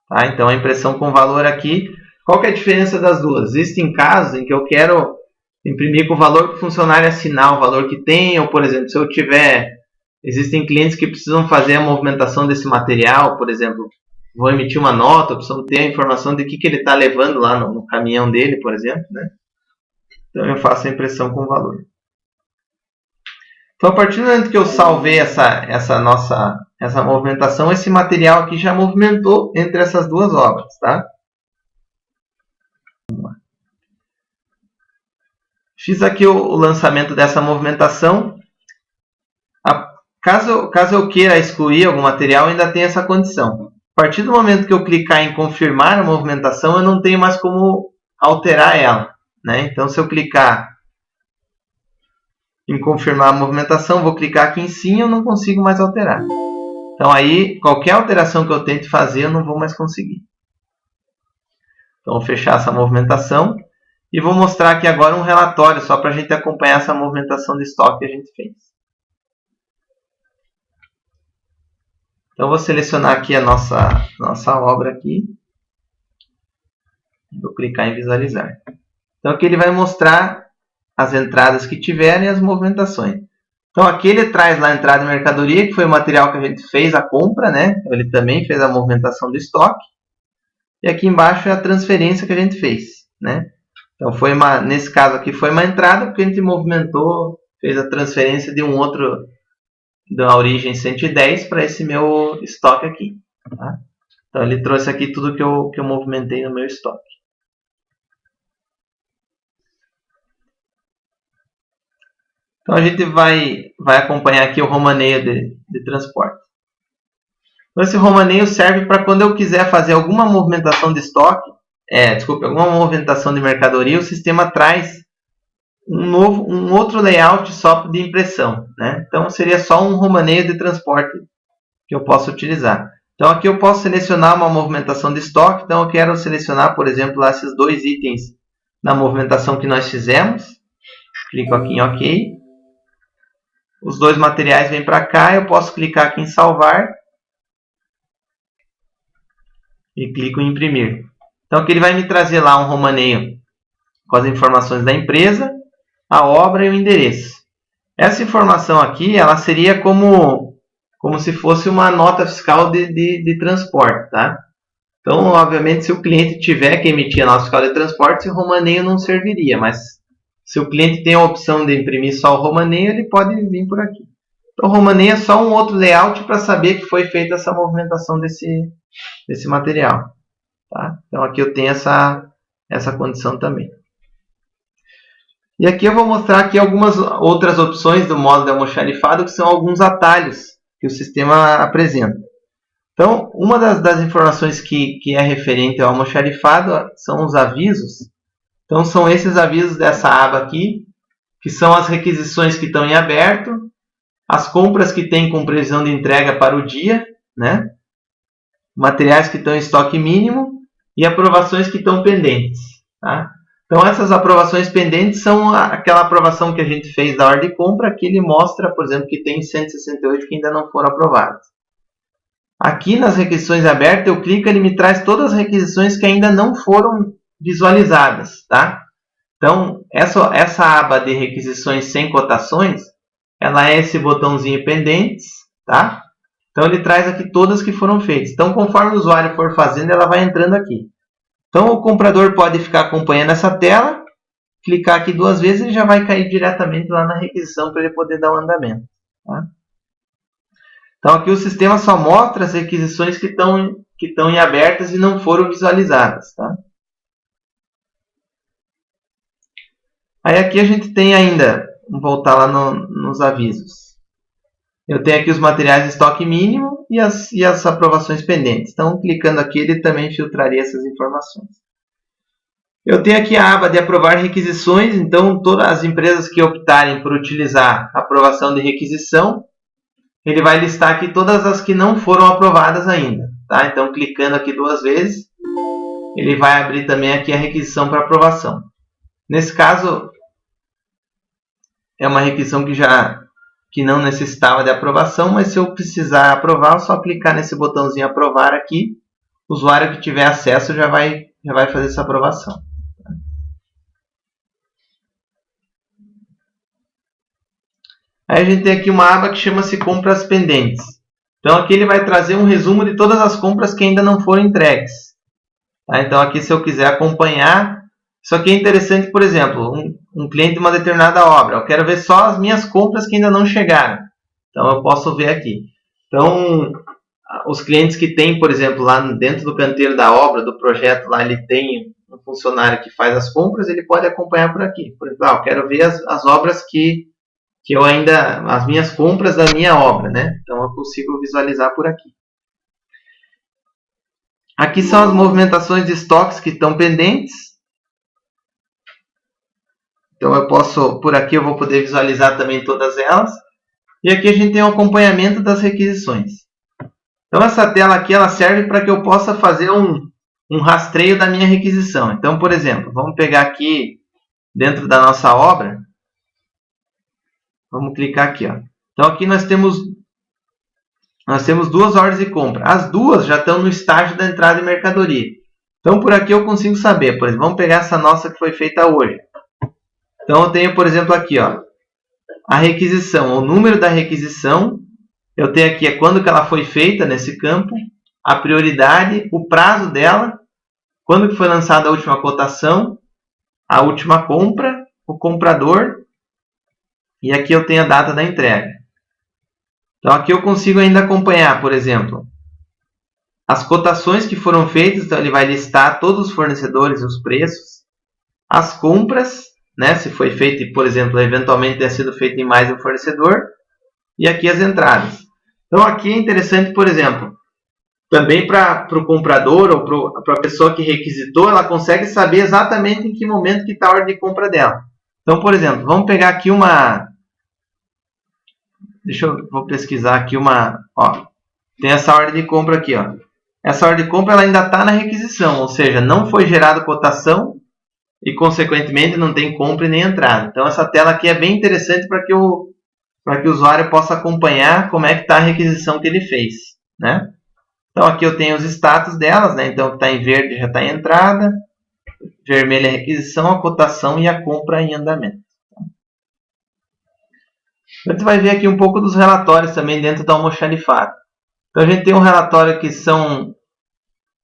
Tá? Então, a impressão com valor aqui. Qual que é a diferença das duas? Existem casos em que eu quero imprimir com o valor que o funcionário assinar, o valor que tem. Ou, por exemplo, se eu tiver... Existem clientes que precisam fazer a movimentação desse material. Por exemplo, vou emitir uma nota, precisam ter a informação de que ele está levando lá no caminhão dele, por exemplo. Né? Então, eu faço a impressão com valor. Então, a partir do momento que eu salvei essa movimentação, esse material aqui já movimentou entre essas duas obras. Tá? Fiz aqui o lançamento dessa movimentação. Caso eu queira excluir algum material, ainda tem essa condição. A partir do momento que eu clicar em confirmar a movimentação, eu não tenho mais como alterar ela. Né? Então, se eu clicar em confirmar a movimentação, vou clicar aqui em sim, eu não consigo mais alterar. Então, aí, qualquer alteração que eu tente fazer, eu não vou mais conseguir. Então, vou fechar essa movimentação e vou mostrar aqui agora um relatório, só para a gente acompanhar essa movimentação de estoque que a gente fez. Então, vou selecionar aqui a nossa obra aqui. Vou clicar em visualizar. Então, aqui ele vai mostrar as entradas que tiverem e as movimentações. Então, aqui ele traz lá a entrada de mercadoria, que foi o material que a gente fez a compra, né? Ele também fez a movimentação do estoque. E aqui embaixo é a transferência que a gente fez, né? Então, nesse caso aqui foi uma entrada, porque a gente movimentou, fez a transferência de um outro, da origem 110 para esse meu estoque aqui. Tá? Então, ele trouxe aqui tudo que eu movimentei no meu estoque. Então, a gente vai acompanhar aqui o romaneio de transporte. Então, esse romaneio serve para quando eu quiser fazer alguma movimentação de estoque, alguma movimentação de mercadoria, o sistema traz um outro layout só de impressão. Né? Então, seria só um romaneio de transporte que eu posso utilizar. Então, aqui eu posso selecionar uma movimentação de estoque. Então, eu quero selecionar, por exemplo, lá esses 2 itens na movimentação que nós fizemos. Clico aqui em OK. Os 2 materiais vêm para cá. Eu posso clicar aqui em salvar. E clico em imprimir. Então, aqui ele vai me trazer lá um romaneio com as informações da empresa, a obra e o endereço. Essa informação aqui, ela seria como se fosse uma nota fiscal de transporte, tá? Então, obviamente, se o cliente tiver que emitir a nota fiscal de transporte, esse romaneio não serviria, mas se o cliente tem a opção de imprimir só o romaneio, ele pode vir por aqui. Então, o romaneio é só um outro layout para saber que foi feita essa movimentação desse material. Tá? Então, aqui eu tenho essa condição também. E aqui eu vou mostrar aqui algumas outras opções do modo de almoxarifado, que são alguns atalhos que o sistema apresenta. Então, uma das informações que é referente ao almoxarifado são os avisos. Então, são esses avisos dessa aba aqui, que são as requisições que estão em aberto, as compras que tem com previsão de entrega para o dia, né? Materiais que estão em estoque mínimo e aprovações que estão pendentes. Tá? Então, essas aprovações pendentes são aquela aprovação que a gente fez da ordem de compra, que ele mostra, por exemplo, que tem 168 que ainda não foram aprovadas. Aqui nas requisições abertas, eu clico e ele me traz todas as requisições que ainda não foram visualizadas. Tá? Então, essa aba de requisições sem cotações, ela é esse botãozinho pendentes. Tá? Então, ele traz aqui todas que foram feitas. Então, conforme o usuário for fazendo, ela vai entrando aqui. Então, o comprador pode ficar acompanhando essa tela, clicar aqui 2 vezes e ele já vai cair diretamente lá na requisição para ele poder dar o andamento. Tá? Então, aqui o sistema só mostra as requisições que estão em abertas e não foram visualizadas. Tá? Aí aqui a gente tem ainda, vamos voltar lá nos avisos. Eu tenho aqui os materiais de estoque mínimo e as aprovações pendentes. Então, clicando aqui, ele também filtraria essas informações. Eu tenho aqui a aba de aprovar requisições. Então, todas as empresas que optarem por utilizar a aprovação de requisição, ele vai listar aqui todas as que não foram aprovadas ainda. Tá? Então, clicando aqui 2 vezes, ele vai abrir também aqui a requisição para aprovação. Nesse caso, é uma requisição que não necessitava de aprovação, mas se eu precisar aprovar, é só clicar nesse botãozinho aprovar aqui. O usuário que tiver acesso já vai fazer essa aprovação. Aí a gente tem aqui uma aba que chama-se compras pendentes. Então aqui ele vai trazer um resumo de todas as compras que ainda não foram entregues. Tá? Então aqui, se eu quiser acompanhar, isso aqui é interessante, por exemplo, um cliente de uma determinada obra. Eu quero ver só as minhas compras que ainda não chegaram. Então, eu posso ver aqui. Então, os clientes que tem, por exemplo, lá dentro do canteiro da obra, do projeto, lá ele tem um funcionário que faz as compras, ele pode acompanhar por aqui. Por exemplo, eu quero ver as obras que eu ainda, as minhas compras da minha obra, né? Então, eu consigo visualizar por aqui. Aqui são as movimentações de estoques que estão pendentes. Então, por aqui eu vou poder visualizar também todas elas. E aqui a gente tem o acompanhamento das requisições. Então, essa tela aqui ela serve para que eu possa fazer um rastreio da minha requisição. Então, por exemplo, vamos pegar aqui dentro da nossa obra. Vamos clicar aqui. Ó. Então, aqui nós temos 2 ordens de compra. As 2 já estão no estágio da entrada de mercadoria. Então, por aqui eu consigo saber. Por exemplo, vamos pegar essa nossa que foi feita hoje. Então, eu tenho, por exemplo, aqui, ó, a requisição, o número da requisição. Eu tenho aqui quando que ela foi feita nesse campo, a prioridade, o prazo dela, quando que foi lançada a última cotação, a última compra, o comprador, e aqui eu tenho a data da entrega. Então, aqui eu consigo ainda acompanhar, por exemplo, as cotações que foram feitas. Então, ele vai listar todos os fornecedores e os preços, as compras, né, se foi feito, por exemplo, eventualmente tenha sido feito em mais de um fornecedor, e aqui as entradas. Então, aqui é interessante, por exemplo, também para o comprador ou para a pessoa que requisitou, ela consegue saber exatamente em que momento que está a ordem de compra dela. Então, por exemplo, vamos pegar aqui vou pesquisar aqui ó, tem essa ordem de compra aqui, ó. Essa ordem de compra ela ainda está na requisição, ou seja, não foi gerada cotação, e, consequentemente, não tem compra e nem entrada. Então, essa tela aqui é bem interessante para que o usuário possa acompanhar como é que está a requisição que ele fez. Né? Então, aqui eu tenho os status delas. Né? Então, o que está em verde já está em entrada. vermelha é a requisição, a cotação e a compra em andamento. A gente vai ver aqui um pouco dos relatórios também dentro da almoxarifado. Então a gente tem um relatório que são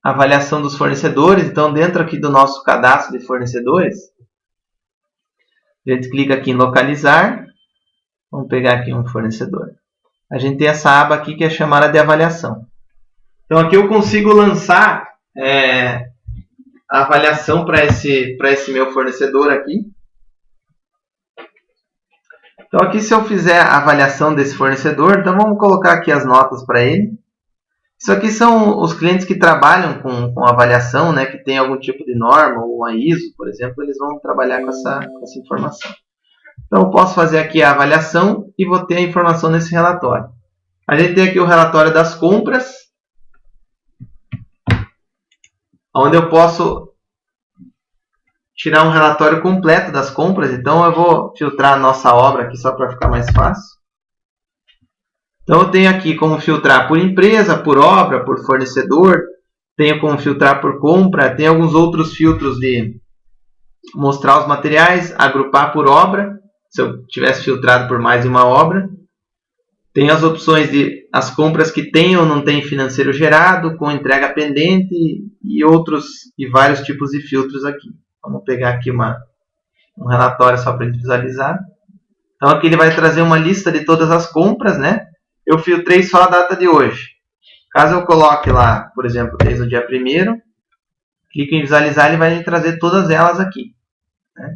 a avaliação dos fornecedores. Então dentro aqui do nosso cadastro de fornecedores, a gente clica aqui em localizar. Vamos pegar aqui um fornecedor. A gente tem essa aba aqui que é chamada de avaliação. Então aqui eu consigo lançar a avaliação para esse meu fornecedor aqui. Então aqui se eu fizer a avaliação desse fornecedor, então vamos colocar aqui as notas para ele. Isso aqui são os clientes que trabalham com avaliação, né, que tem algum tipo de norma, ou a ISO, por exemplo, eles vão trabalhar com essa informação. Então eu posso fazer aqui a avaliação e vou ter a informação nesse relatório. A gente tem aqui o relatório das compras, onde eu posso tirar um relatório completo das compras. Então eu vou filtrar a nossa obra aqui só para ficar mais fácil. Então eu tenho aqui como filtrar por empresa, por obra, por fornecedor. Tenho como filtrar por compra. Tem alguns outros filtros de mostrar os materiais, agrupar por obra, se eu tivesse filtrado por mais de uma obra. Tem as opções de as compras que tem ou não tem financeiro gerado, com entrega pendente e vários tipos de filtros aqui. Vamos pegar aqui um relatório só para visualizar. Então aqui ele vai trazer uma lista de todas as compras, né? Eu filtrei só a data de hoje. Caso eu coloque lá, por exemplo, desde o dia 1º, clique em visualizar, ele vai trazer todas elas aqui, né?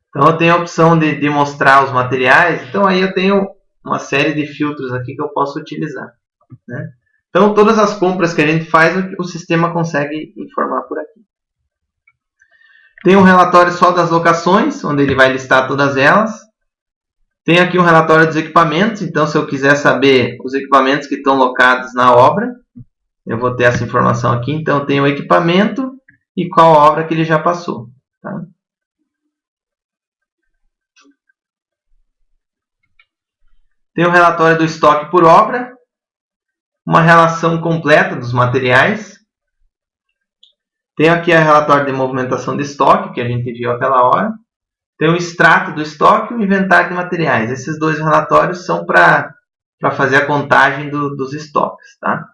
Então eu tenho a opção de mostrar os materiais. Então aí eu tenho uma série de filtros aqui que eu posso utilizar, né? Então todas as compras que a gente faz, o sistema consegue informar por aqui. Tem um relatório só das locações, onde ele vai listar todas elas. Tem aqui um relatório dos equipamentos. Então se eu quiser saber os equipamentos que estão locados na obra, eu vou ter essa informação aqui. Então tem o equipamento e qual obra que ele já passou, tá? Tem o relatório do estoque por obra, uma relação completa dos materiais. Tem aqui o relatório de movimentação de estoque, que a gente viu aquela hora. Tem o extrato do estoque e o inventário de materiais. Esses dois relatórios são para fazer a contagem dos estoques, tá?